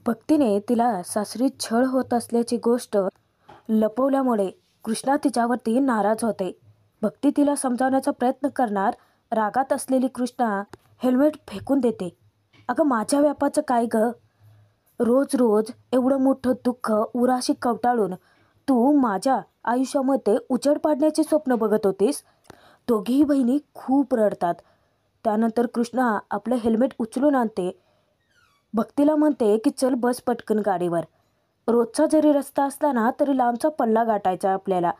भक्तीने तिला सासरी छळ होत असल्याची गोष्ट लपवल्यामुळे कृष्णा तिच्यावरती नाराज होते. भक्ती तिला समजावण्याचा प्रयत्न करणार, रागात असलेली कृष्णा हेल्मेट फेकून देते. अगं माझ्या व्यापाचं काय ग? रोज रोज एवढं मोठं दुःख उराशी कवटाळून तू माझ्या आयुष्यामध्ये उजेड पाडण्याचे स्वप्न बघत होतीस. दोघीही बहिणी खूप रडतात. त्यानंतर कृष्णा आपलं हेल्मेट उचलून आणते. भक्तीला म्हणते की चल बस पटकन गाडीवर. रोजचा जरी रस्ता असला ना तरी लांबचा पल्ला गाठायचा आपल्याला.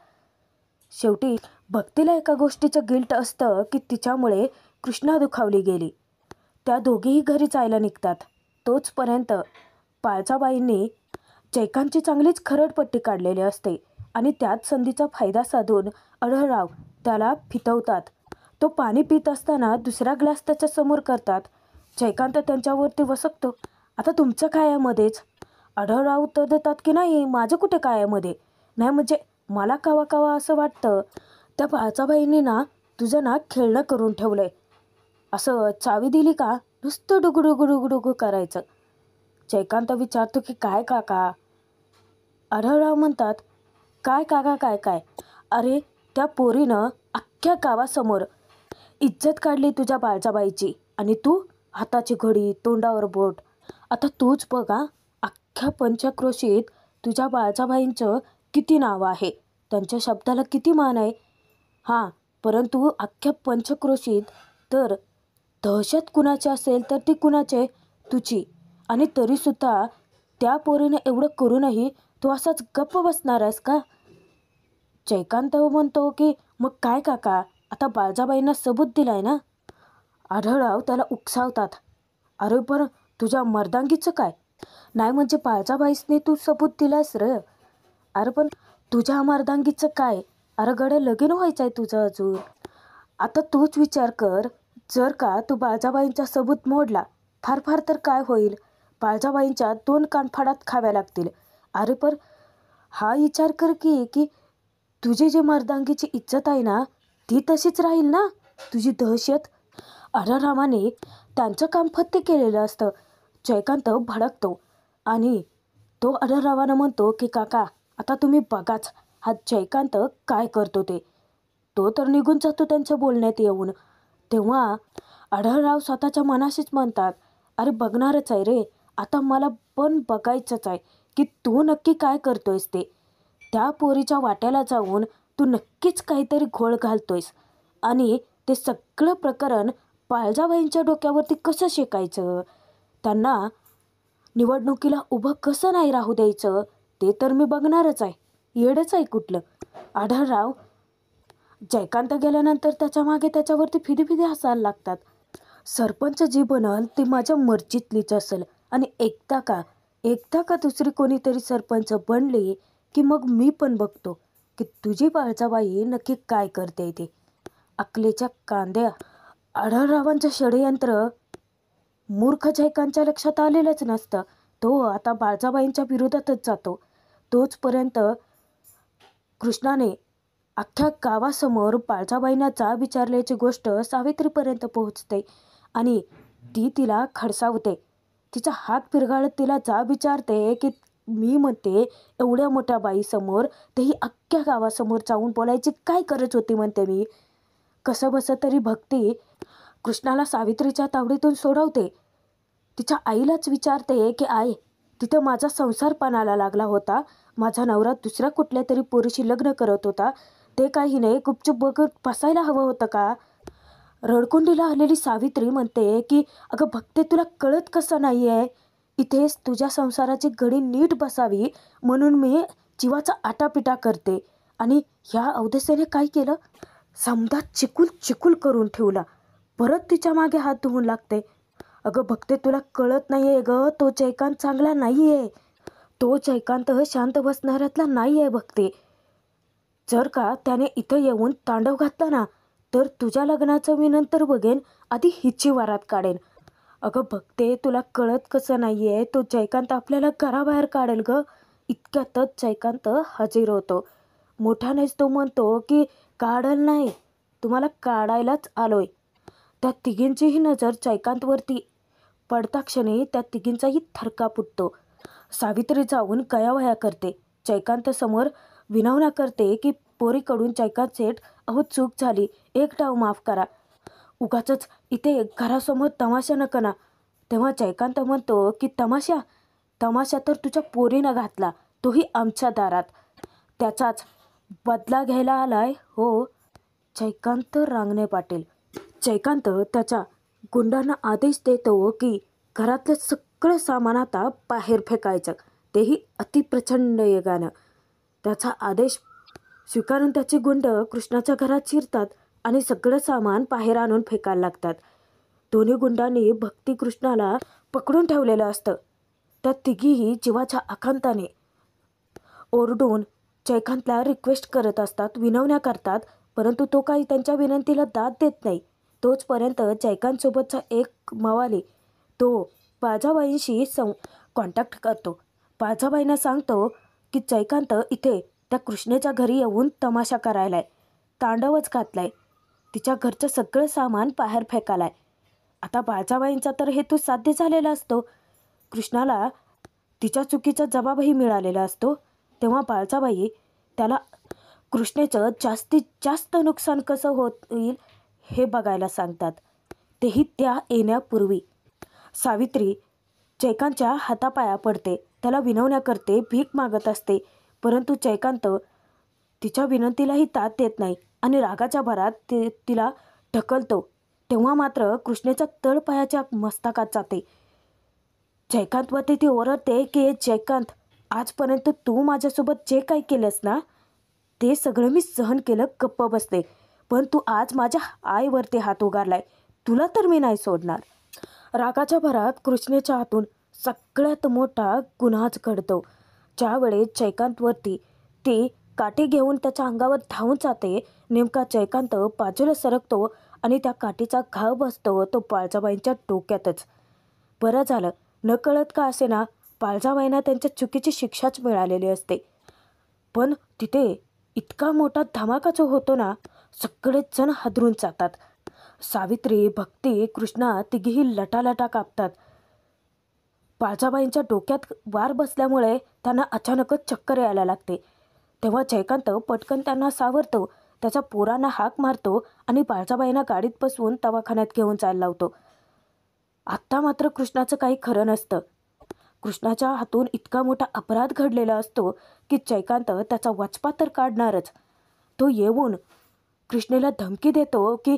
शेवटी भक्तीला एका गोष्टीचं गिल्ट असतं की तिच्यामुळे कृष्णा दुखावली गेली. त्या दोघीही घरी जायला निघतात. तोचपर्यंत पाळजाबाईंनी जयकांतची चांगलीच खरडपट्टी काढलेली असते आणि त्याच संधीचा फायदा साधून आढळराव त्याला फितवतात. तो पाणी पित असताना दुसरा ग्लास त्याच्या समोर करतात. जयकांत त्यांच्यावरती वसकतो. आता तुमचं काय यामध्येच? आढळराव उत्तर देतात की नाही, माझं कुठे काय यामध्ये नाही, म्हणजे मला कावा कावा असं वाटतं त्या पाळजाबाईंनी ना तुझं ना खेळणं करून ठेवलंय. असं चावी दिली का नुसतं डुगुडुगुडुगुडुगु करायचं. जयकांत विचारतो की काय काका? आढळराव म्हणतात काय काका काय काय? अरे त्या पोरीनं अख्ख्या गावासमोर इज्जत काढली तुझ्या बाळजाबाईची आणि तू हाताची घडी तोंडावर बोट. आता तूच बघा, अख्ख्या पंचक्रोशीत तुझ्या बाळजाबाईंचं किती नाव आहे, त्यांच्या शब्दाला किती मान आहे. हां, परंतु अख्ख्या पंचक्रोशीत तर दहशत कुणाची असेल तर ती कुणाचे? तुझी. आणि तरीसुद्धा त्या पोरीने एवढं करूनही तू असाच गप्प बसणार आहेस का? जयकांत म्हणतो की मग काय काका, आता बाळजाबाईंना सबूत दिलाय ना. आढळराव त्याला उकसावतात. अरे बरं तुझ्या मर्दांगीचं काय? नाही म्हणजे बाळजाबाईसने तू सबूत दिलायस र. अरे पण तुझ्या मर्दांगीचं काय? अरे गड्या लगीन व्हायचं आहे तुझं अजून. आता तूच विचार कर, जर का तू बाळजाबाईंचा सबूत मोडला, फार फार तर काय होईल? बाळजाबाईंच्या 2 कानफाडात खाव्या लागतील. अरे पण हा विचार कर की तुझी जी मर्दांगीची इज्जत आहे ना ती तशीच राहील ना, तुझी दहशत. आढळरावाने त्यांचं काम फत्ते केलेलं असतं. जयकांत भडकतो आणि तो आढळरावानं म्हणतो की काका आता तुम्ही बघाच हा जयकांत काय करतो ते. तो तर निघून जातो त्यांच्या बोलण्यात येऊन. तेव्हा आढळराव स्वतःच्या मनाशीच म्हणतात, अरे बघणारच आहे रे, आता मला पण बघायचंच आहे की तू नक्की काय करतोयस ते. त्या पोरीच्या वाट्याला जाऊन तू नक्कीच काहीतरी घोळ घालतोयस आणि ते सगळं प्रकरण बाळजाबाईंच्या डोक्यावरती कसं शेकायचं, त्यांना निवडणुकीला उभं कसं नाही राहू द्यायचं ते तर मी बघणारच आहे. येडच आहे कुठलं. आढळराव जयकांत गेल्यानंतर त्याच्या मागे त्याच्यावरती फिदी हसायला लागतात. सरपंच जी बनल ती माझ्या मर्जीतलीच असेल आणि एकदा का दुसरी कोणीतरी सरपंच बनली की मग मी पण बघतो की तुझी बाळजाबाई नक्की काय करते ते. अकलेच्या कांद्या. आढळरावांचं षडयंत्र मूर्ख जयकांतच्या लक्षात आलेलंच नसतं. तो आता बाळजाबाईंच्या विरोधातच जातो. तोचपर्यंत कृष्णाने अख्ख्या गावासमोर बाळजाबाईंना जाब विचारल्याची गोष्ट सावित्रीपर्यंत पोहोचते आणि ती तिला खडसावते. तिचा हात पिरगाळत तिला जाब विचारते की मी म्हणते एवढ्या मोठ्या बाईसमोर, तेही अख्ख्या गावासमोर जाऊन बोलायची काय गरज होती म्हणते मी. कसं बसं तरी भक्ती कृष्णाला सावित्रीच्या तावडीतून सोडवते. तिच्या आईलाच विचारते की आई, तिथं माझा संसार पणाला लागला होता, माझा नवरा दुसऱ्या कुठल्या तरी पोरीशी लग्न करत होता, ते काही नाही गुपचूप बघत बसायला हवं होतं का? रडकुंडीला आलेली सावित्री म्हणते की अगं भक्ते तुला कळत कसं नाही आहे, इथेच तुझ्या संसाराची घडी नीट बसावी म्हणून मी जीवाचा आटापिटा करते आणि ह्या अवधसेने काय केलं, समजा चिकूल चिकूल करून ठेवला. परत तिच्या मागे हात धुवून लागते. अगं भक्ते तुला कळत नाही आहे ग, तो जयकांत चांगला नाही आहे. तो जयकांत शांत बसणाऱ्यातला नाही आहे भक्ते. जर का त्याने इथं येऊन तांडव घातला ना तर तुझ्या लग्नाचं मी नंतर बघेन, आधी हिची वारात काढेन. अगं भक्ते तुला कळत कसं नाही आहे, तो जयकांत आपल्याला घराबाहेर काढेल ग. इतक्यातच जयकांत हजीर होतो. मोठ्यानेच तो म्हणतो की काढल नाही, तुम्हाला काढायलाच आलोय. त्या तिघींचीही नजर जयकांतवरती पडता क्षणी त्या तिघींचाही थरका फुटतो. सावित्री जाऊन कयावया करते. जयकांत समोर विनवण्या करते की पोरीकडून जयकांत सेठ, अहो चूक झाली, एक डाव माफ करा, उगाचच इथे घरासमोर तमाशा नका ना. तेव्हा जयकांत म्हणतो की तमाशा तमाशा तर तुझ्या पोरीनं घातला, तोही आमच्या दारात. त्याचाच बदला घ्यायला आलाय हो जयकांत रांगणे पाटील. जयकांत त्याच्या गुंडांना आदेश देतो की घरातलं सगळं सामान आता बाहेर फेकायचं, तेही अतिप्रचंड वेगानं. त्याचा आदेश स्वीकारून त्याचे गुंड कृष्णाच्या घरात शिरतात आणि सगळं सामान बाहेर आणून फेकायला लागतात. दोन्ही गुंडांनी भक्ती कृष्णाला पकडून ठेवलेलं असतं. त्या तिघीही जीवाच्या आकांताने ओरडून जयकांतला रिक्वेस्ट करत असतात, विनवण्या करतात, परंतु तो काही त्यांच्या विनंतीला दाद देत नाही. तोचपर्यंत जयकांतसोबतचा एक मवाली तो बाजाबाईंशी कॉन्टॅक्ट करतो. बाजाबाईंना सांगतो की जयकांत इथे त्या कृष्णेच्या घरी येऊन तमाशा करायलाय, तांडवच घातलाय, तिच्या घरचं सगळं सामान बाहेर फेकायलाय. आता बाजाबाईंचा तर हेतू साध्य झालेला असतो. कृष्णाला तिच्या चुकीचा जबाबही मिळालेला असतो. तेव्हा बाळजाबाई त्याला कृष्णेचं जास्तीत जास्त नुकसान कसं होईल हे बघायला सांगतात. तेही त्या येण्यापूर्वी. सावित्री जयकांतच्या हातापाया पडते, त्याला विनवण्या करते, भीक मागत असते, परंतु जयकांत तिच्या विनंतीलाही दाद देत नाही आणि रागाच्या भरात तिला ढकलतो. तेव्हा मात्र कृष्णेचा तळपायाच्या मस्तकात जाते. जयकांतवरती ती ओरडते की जयकांत, आजपर्यंत तू माझ्यासोबत जे काही केलंस ना, ते सगळं मी सहन केलं, गप्प बसते, पण तू आज माझ्या आईवरती हात उगारलाय, तुला तर मी नाही सोडणार. रागाच्या भरात कृष्णेच्या हातून सगळ्यात मोठा गुन्हाच घडतो. ज्यावेळेस जयकांतवरती ती काठी घेऊन त्याच्या अंगावर धावून जाते, नेमका जयकांत बाजूला सरकतो आणि त्या काठीचा घाव बसतो तो बाळजाबाईंच्या डोक्यातच. बरं झालं, नकळत का असेना बाळजाबाईंना त्यांच्या चुकीची शिक्षाच मिळालेली असते. पण तिथे इतका मोठा धमाका जो होतो ना, सगळेच जण हादरून जातात. सावित्री, भक्ती, कृष्णा तिघीही लटालटा कापतात. बाळजाबाईंच्या डोक्यात वार बसल्यामुळे त्यांना अचानकच चक्कर यायला लागते. तेव्हा जयकांत पटकन त्यांना सावरतो, त्याच्या पोरांना हाक मारतो आणि बाळजाबाईंना गाडीत बसवून दवाखान्यात घेऊन जायला लावतो. आत्ता मात्र कृष्णाचं काही खरं नसतं. कृष्णाच्या हातून इतका मोठा अपराध घडलेला असतो की जयकांत त्याचा वचपा तर काढणारच. तो येऊन कृष्णेला धमकी देतो की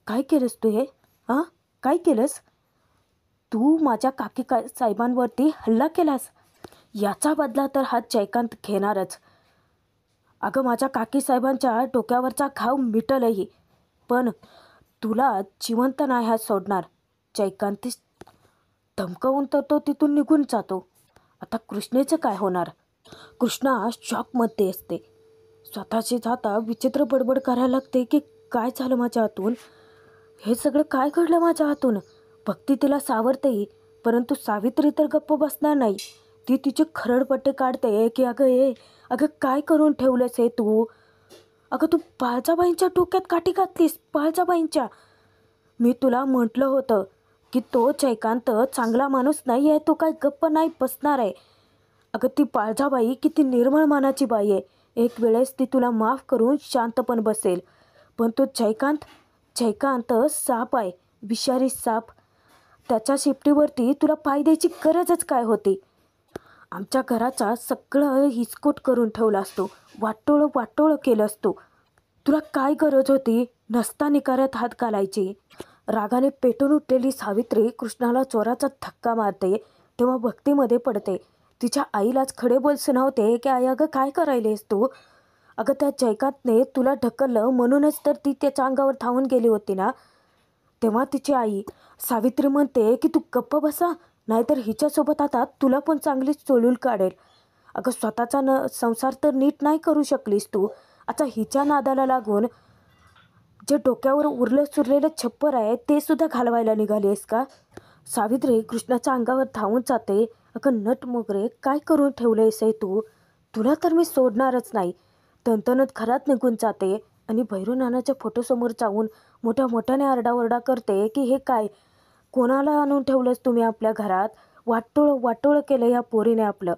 काय केलंस तू हे, हां काय केलंस, तू माझ्या काकी साहेबांवरती हल्ला केलास, याचा बदला तर हा जयकांत घेणारच. अगं माझ्या काकी साहेबांच्या डोक्यावरचा घाव मिटलही, पण तुला जिवंत नाही हा सोडणार. जयकांत धमकवून तर तो तिथून निघून जातो. आता कृष्णेचं काय होणार. कृष्णा शॉकमध्ये असते. स्वतःची जाता विचित्र बडबड करायला लागते की काय झालं माझ्या हातून, हे सगळं काय घडलं माझ्या हातून. भक्ती तिला सावरतेही, परंतु सावित्री तर गप्प बसणार नाही. ती तिचे खरडपट्टे काढते की अगं काय करून ठेवलंस हे तू, अगं तू बाळजाबाईंच्या डोक्यात काठी घातलीस, बाळजाबाईंच्या. मी तुला म्हटलं होतं की तो जयकांत चांगला माणूस नाही आहे, तो काय गप्प नाही बसणार आहे. अगं ती बाळजाबाई किती निर्मळ मानाची बाई आहे, एक वेळेस ती तुला माफ करून शांत पण बसेल, पण तो जयकांत साप आहे, विषारी साप. त्याच्या शिपटीवरती तुला पाय द्यायची गरजच काय होती. आमच्या घराचा सगळं हिसकोट करून ठेवला असतो, वाटोळं केलं असतो. तुला काय गरज होती नसता निकाऱ्यात हात घालायची. रागाने पेटून उठलेली सावित्री कृष्णाला चोराचा धक्का मारते. तेव्हा भक्तीमध्ये पडते. तिच्या आईलाच खडे बोल सुनावते की आई अगं काय करायलेस तू, अगं त्या जयकांतने तुला ढकललं म्हणूनच तर ती त्याच्या अंगावर धावून गेली होती ना. तेव्हा तिची आई सावित्री म्हणते की तू गप्प बसा, नाहीतर हिच्यासोबत आता तुला पण चांगलीच चोळूल काढेल. अगं स्वतःचा संसार तर नीट नाही करू शकलीस तू, आता हिच्या नादाला लागून जे डोक्यावर उरलं सुरलेलं छप्पर आहे ते सुद्धा घालवायला निघालीस का. सावित्री कृष्णाच्या अंगावर धावून जाते. अगं नट मोगरे काय करून ठेवलेस आहे तू, तुला तर मी सोडणारच नाही. तणतणत घरात निघून जाते आणि भैरूनानाच्या फोटोसमोर जाऊन मोठ्याने आरडाओरडा करते की हे काय, कोणाला आणून ठेवलंस तुम्ही आपल्या घरात, वाटोळं वाटोळं केलं या पोरीने आपलं.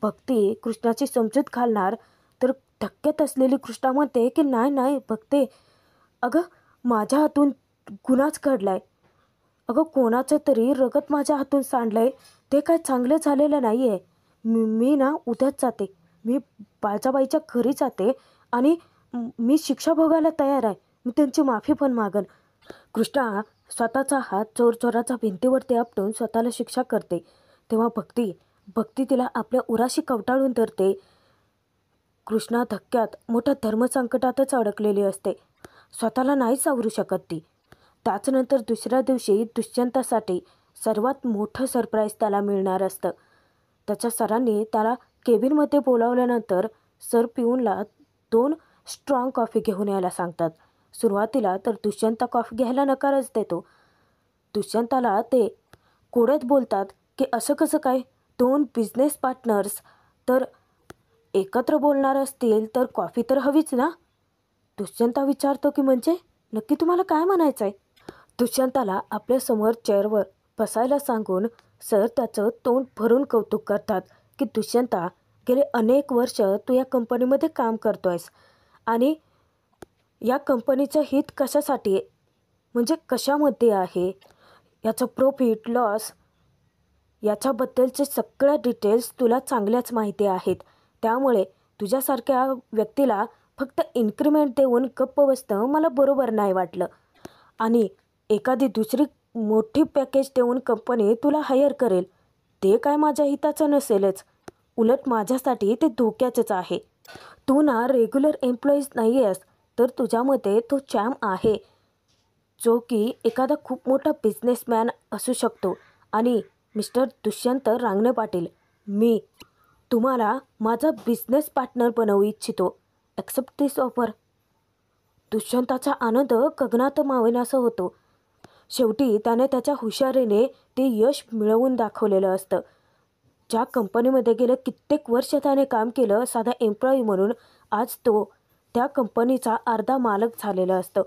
भक्ती कृष्णाची समजूत घालणार तर धक्क्यात असलेली कृष्णा म्हणते की नाही नाही भक्ते, अगं माझ्या हातून गुन्हाच घडलाय. अगं कोणाचं तरी रगत माझ्या हातून सांडलंय, ते काय चांगलं झालेलं नाही आहे. मी ना उद्याच जाते. मी बाळजाबाईच्या घरी जाते आणि मी शिक्षा भोगायला तयार आहे. मी त्यांची माफी पण मागन. कृष्णा स्वतःचा हात जोरजोराचा भिंतीवरती आपटून स्वतःला शिक्षा करते. तेव्हा भक्ती भक्ती तिला आपल्या उराशी कवटाळून धरते. कृष्णा धक्क्यात मोठ्या धर्मसंकटातच अडकलेली असते. स्वतःला नाही सावरू शकत ती. त्याच्यानंतर दुसऱ्या दिवशी दुष्यंतासाठी सर्वात मोठं सरप्राईज त्याला मिळणार असतं. त्याच्या सरांनी त्याला केबिनमध्ये बोलावल्यानंतर सर पिऊनला 2 स्ट्रॉंग कॉफी घेऊन यायला सांगतात. सुरुवातीला तर दुष्यंता कॉफी घ्यायला नकारच देतो. दुष्यंताला ते कोड्यात बोलतात की असं कसं काय, 2 बिझनेस पार्टनर्स तर एकत्र बोलणार असतील तर कॉफी तर हवीच ना. दुष्यंता विचारतो की म्हणजे नक्की तुम्हाला काय म्हणायचं आहे. दुष्यंताला आपल्यासमोर चेअरवर बसायला सांगून सर त्याचं तोंड भरून कौतुक करतात की दुष्यंता, गेले अनेक वर्ष तू या कंपनीमध्ये काम करतो आहेस आणि या कंपनीचं हित कशासाठी आहे, म्हणजे कशामध्ये आहे, याचं प्रॉफिट लॉस याच्याबद्दलचे सगळ्या डिटेल्स तुला चांगल्याच माहिती आहेत. त्यामुळे तुझ्यासारख्या व्यक्तीला फक्त इन्क्रिमेंट देऊन गप्प बसतं मला बरोबर नाही वाटलं. आणि एखादी दुसरी मोठी पॅकेज देऊन कंपनी तुला हायर करेल, ते काय माझ्या हिताचं नसेलच. उलट माझ्यासाठी ते धोक्याचंच आहे. तू ना रेग्युलर एम्प्लॉईज नाही आहेस, तर तुझ्यामध्ये तो चॅम्प आहे जो की एखादा खूप मोठा बिझनेसमॅन असू शकतो. आणि मिस्टर दुष्यंत रांगणे पाटील, मी तुम्हाला माझा बिझनेस पार्टनर बनवू इच्छितो. ॲक्सेप्ट दिस ऑफर. दुष्यंताचा आनंद गगनात मावेनासा होतो. शेवटी त्याने त्याच्या हुशारीने ते यश मिळवून दाखवलेलं असतं. ज्या कंपनीमध्ये गेले कित्येक वर्ष त्याने काम केलं साधा एम्प्लॉई म्हणून, आज तो त्या कंपनीचा अर्धा मालक झालेला असतं.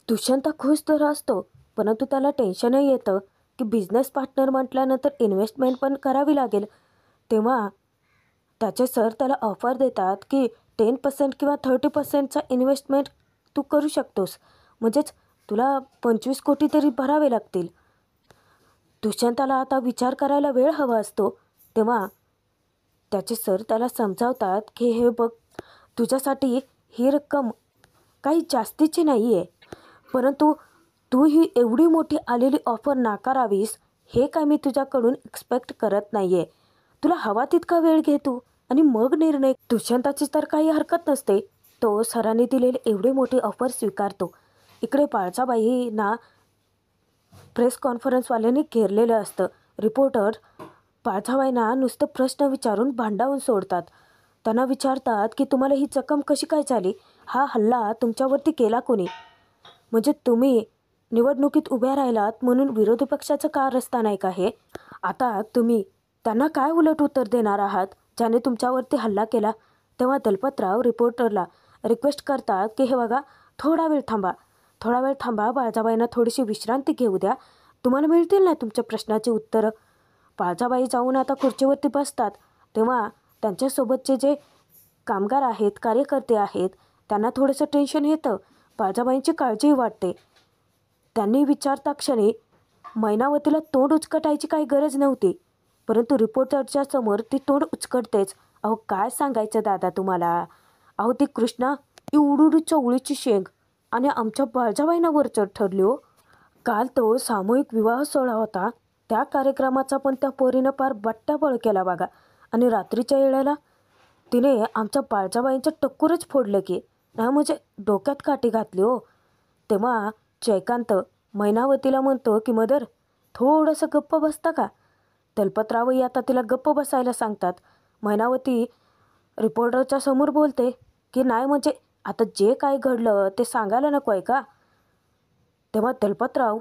दुष्यंत खुश तर असतो, परंतु त्याला टेन्शनही येतं की बिझनेस पार्टनर म्हटल्यानंतर इन्व्हेस्टमेंट पण करावी लागेल. तेव्हा त्याचे सर त्याला ऑफर देतात की 10% किंवा 30%चा इन्व्हेस्टमेंट तू करू शकतोस, म्हणजेच तुला 25 कोटी तरी भरावे लागतील. दुष्यंताला आता विचार करायला वेळ हवा असतो. तेव्हा त्याचे सर त्याला समजावतात की हे बघ, तुझ्यासाठी ही रक्कम काही जास्तीची नाही आहे, परंतु तू ही एवढी मोठी आलेली ऑफर नाकारावीस हे काय मी तुझ्याकडून एक्सपेक्ट करत नाही आहे. तुला हवा तितका वेळ घे तू आणि मग निर्णय. दुष्यंताची तर काही हरकत नसते. तो सरांनी दिलेली एवढी मोठी ऑफर स्वीकारतो. इकडे बाळजाबाईंना प्रेस कॉन्फरन्सवाल्यांनी घेरलेलं असतं. रिपोर्टर बाळजाबाईंना नुसतं प्रश्न विचारून भांडावून सोडतात. त्यांना विचारतात की तुम्हाला ही जखम कशी काय झाली, हा हल्ला तुमच्यावरती केला कोणी, म्हणजे तुम्ही निवडणुकीत उभ्या राहिलात म्हणून विरोधी पक्षाचं का रस्ता नाही का हे. आता तुम्ही त्यांना काय उलट उत्तर देणार आहात ज्याने तुमच्यावरती हल्ला केला. तेव्हा दलपतराव रिपोर्टरला रिक्वेस्ट करतात की हे बघा, थोडा वेळ थांबा, बाळजाबाईंना थोडीशी विश्रांती घेऊ द्या, तुम्हाला मिळतील ना तुमच्या प्रश्नाची उत्तरं. बाळजाबाई जाऊन आता खुर्चीवरती बसतात. तेव्हा त्यांच्यासोबतचे जे कामगार आहेत, कार्यकर्ते आहेत, त्यांना थोडंसं टेन्शन येतं. बाळजाबाईंची काळजीही वाटते. त्यांनी विचारता क्षणी मैनावतीला तोंड उचकटायची काही गरज नव्हती, परंतु रिपोर्टरच्या समोर ती तोंड उचकटतेच. अहो काय सांगायचं दादा तुम्हाला, अहो ती कृष्णा एवढी चवळीची शेंग आणि आमच्या बाळजाबाईंना वरचढ ठरली हो. काल तो सामूहिक विवाह सोहळा होता, त्या कार्यक्रमाचा पण त्या पोरीनं फार बट्ट्याबळ केला बघा. आणि रात्रीच्या वेळेला तिने आमच्या बाळजाबाईंचं टक्कूरच फोडलं की नाही, म्हणजे डोक्यात काठी घातली हो. तेव्हा जयकांत मैनावतीला म्हणतो की मदर, थोडंसं गप्प बसता का. दलपतरावही आता तिला गप्प बसायला सांगतात. मैनावती रिपोर्टरच्या समोर बोलते की नाही, म्हणजे आता जे काय घडलं ते सांगायला नको आहे का. तेव्हा दलपतराव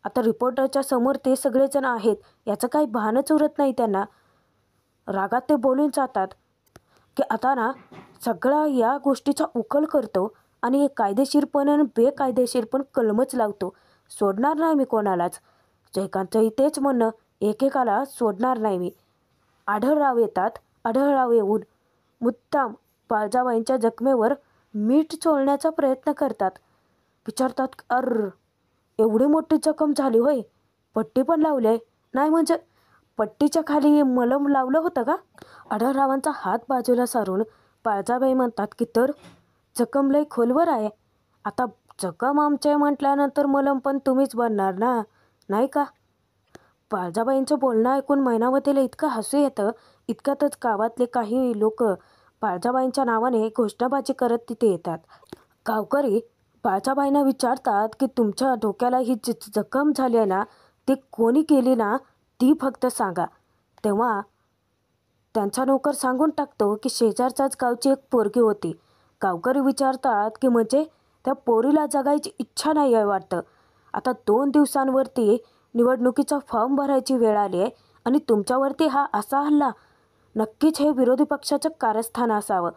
आता रिपोर्टरच्या समोर ते सगळेजण आहेत याचं काही भानच उरत नाही त्यांना. रागात ते बोलून जातात की आता ना सगळा या गोष्टीचा उकल करतो आणि कायदेशीरपणे आणि बेकायदेशीर पण कलमच लावतो, सोडणार नाही मी कोणालाच. जयकांतचंही तेच म्हणणं एकेकाला सोडणार नाही मी. आढळराव येतात. आढळराव येऊन मुद्दाम पाळजाबाईंच्या जखमेवर मीठ चोळण्याचा प्रयत्न करतात. विचारतात, एवढी मोठी जखम झाली होय? पट्टी पण लावली आहे? नाही म्हणजे पट्टीच्या खाली मलम लावलं होतं का? आढळरावांचा हात बाजूला सारून पाळजाबाई म्हणतात की तर जखम लई खोलवर आहे. आता जखम आमचे म्हटल्यानंतर मलम पण तुम्हीच बनणार ना, नाही का? पाळजाबाईंचं बोलणं ऐकून मैनावतीला इतकं हसू येतं. इतक्यातच गावातले काही लोक पाळजाबाईंच्या नावाने घोषणाबाजी करत तिथे येतात. गावकरी पाळजाबाईंना विचारतात की तुमच्या डोक्याला ही जखम झाली आहे ना, ती कोणी केली ना, ती फक्त सांगा. तेव्हा त्यांचा नोकर सांगून टाकतो की शेजारच्याच गावची एक पोरगी होती. गावकरी विचारतात की म्हणजे त्या पोरीला जगायची इच्छा नाही आहे वाटतं. आता 2 दिवसांवरती निवडणुकीचा फॉर्म भरायची वेळ आली आहे आणि तुमच्यावरती हा असा हल्ला. नक्कीच हे विरोधी पक्षाचं कारस्थान असावं.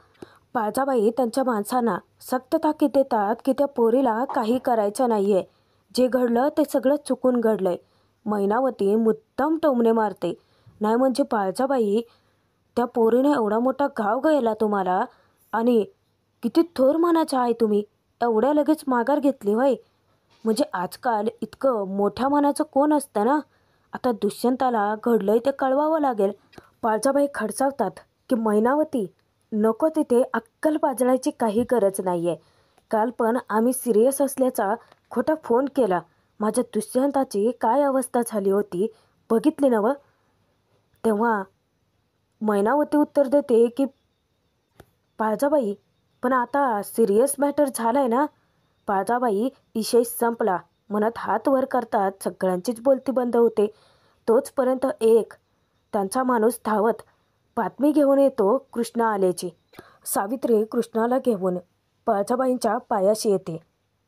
पाळजाबाई त्यांच्या माणसांना सक्त ताकीद देतात की त्या पोरीला काही करायचं नाही आहे. जे घडलं ते सगळं चुकून घडलंय. मैनावती मुद्दाम टोमणे मारते. नाही म्हणजे पाळजाबाई, त्या पोरीने एवढा मोठा घाव गेला तुम्हाला आणि किती थोर मनाच्या आहे तुम्ही. एवढ्या लगेच माघार घेतली होय? म्हणजे आजकाल इतकं मोठ्या मनाचं कोण असतं ना. आता दुष्यंताला घडलंय ते कळवावं लागेल. पाळजाबाई खडसावतात की मैनावती, नको तिथे अक्कल पाजळायची काही गरज नाही आहे. काल पण आम्ही सिरियस असल्याचा खोटा फोन केला. माझ्या दुष्यंताची काय अवस्था झाली होती बघितली नवं? तेव्हा मैनावती उत्तर देते की पाळजाबाई, पण आता सिरियस मॅटर झालाय ना. पाळजाबाई, विषय संपला म्हणत हात वर करतात. सगळ्यांचीच बोलती बंद होते. तोचपर्यंत एक त्यांचा माणूस धावत बातमी घेऊन येतो कृष्णा आल्याची. सावित्री कृष्णाला घेऊन पाळजाबाईंच्या पायाशी येते.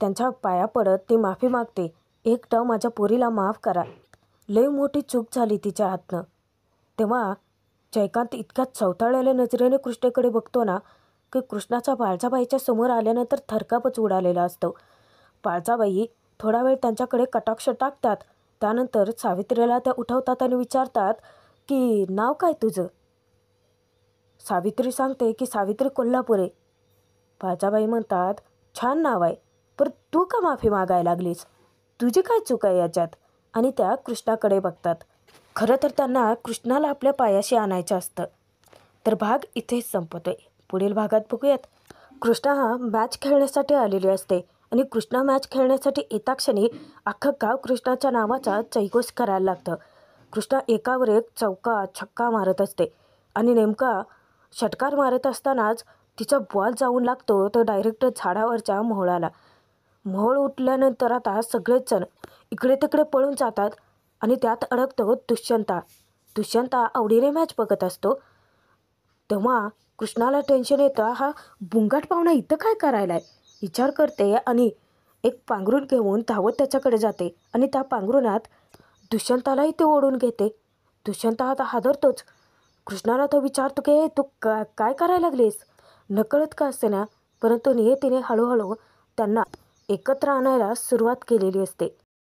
त्यांच्या पाया पडत ती माफी मागते. एकटं माझ्या पोरीला माफ करा. लई मोठी चूक झाली तिच्या हातनं. तेव्हा जयकांत इतक्या चवताळलेल्या नजरेने कृष्णेकडे बघतो ना की कृष्णाचा पाळजाबाईच्या समोर आल्यानंतर थरकापच उडालेला असतो. पाळजाबाई थोडा वेळ त्यांच्याकडे कटाक्ष टाकतात. त्यानंतर सावित्रीला त्या उठवतात आणि विचारतात की नाव काय तुझं? सावित्री सांगते की सावित्री कोल्हापुरे. पाळजाबाई म्हणतात, छान नाव आहे, पण तू का माफी मागायला लागलीस? तुझी काय चूक आहे याच्यात? आणि त्या कृष्णाकडे बघतात. खरं तर त्यांना कृष्णाला आपल्या पायाशी आणायचं असतं. तर भाग इथेच संपतोय. पुढील भागात बघूयात. कृष्णा हा मॅच खेळण्यासाठी आलेली असते आणि कृष्णा मॅच खेळण्यासाठी येता क्षणी अख्खं गाव कृष्णाच्या नावाचा जयघोष करायला लागतं. कृष्णा एकावर एक चौका छक्का मारत असते आणि नेमका षटकार मारत असतानाच तिचा बॉल जाऊन लागतो तो डायरेक्ट झाडावरच्या मोहळाला. मोहोळ उठल्यानंतर आता सगळेच जण इकडे तिकडे पळून जातात आणि त्यात अडकतो दुष्यंता. दुष्यंता आवडीने मॅच बघत असतो. तेव्हा कृष्णाला टेन्शन येतं, हा बुंगाट पाहुणा इथं काय करायला आहे विचार करते आणि एक पांघरूण घेऊन धावत त्याच्याकडे जाते आणि त्या पांघरुणात दुष्यंतालाही ते ओढून घेते. दुष्यंत आता हादरतोच. कृष्णाला तो विचारतो की तू काय करायला लागलीस? नकळत का असते ना, परंतु नियतीने हळूहळू त्यांना एकत्र आणायला सुरुवात केलेली असते.